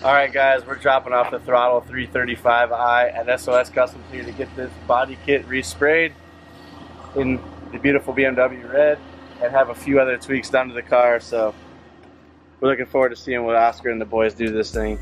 Alright guys, we're dropping off the Throtl 335i at SOS Customz here to get this body kit resprayed in the beautiful BMW red and have a few other tweaks done to the car. So we're looking forward to seeing what Oscar and the boys do to this thing.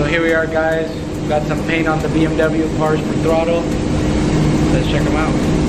So here we are guys, got some paint on the BMW parts for Throtl. Let's check them out.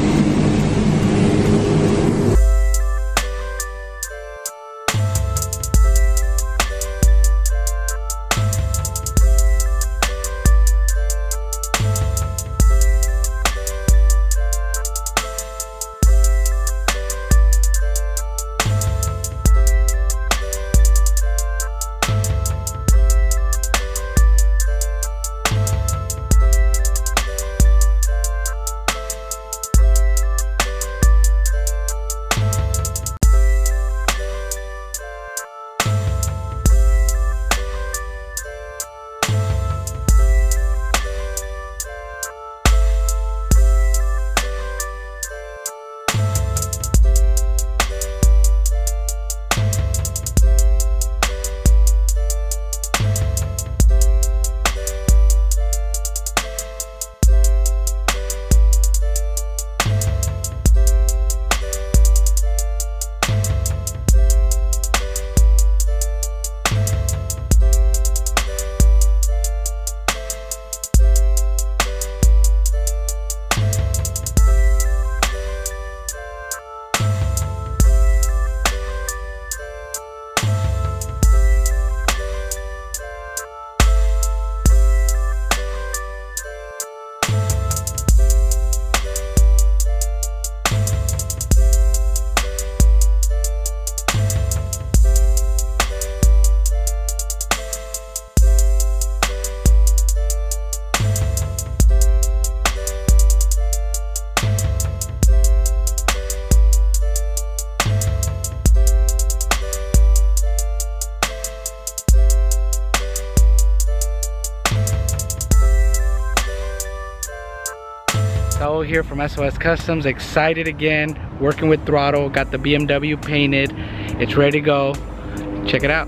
Saul here from SOS Customz, excited again, working with Throtl, got the BMW painted, it's ready to go, check it out.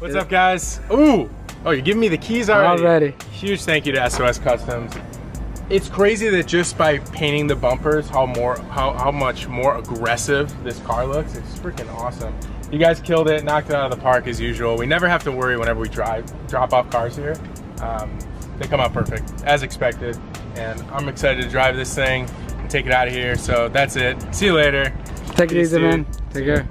What's up, guys? Ooh! Oh, you're giving me the keys already? Already. Huge thank you to SOS Customz. It's crazy that just by painting the bumpers, how much more aggressive this car looks. It's freaking awesome. You guys killed it, knocked it out of the park as usual. We never have to worry whenever we drop off cars here. They come out perfect, as expected. And I'm excited to drive this thing and take it out of here. So that's it. See you later. Take it easy, man. Take care.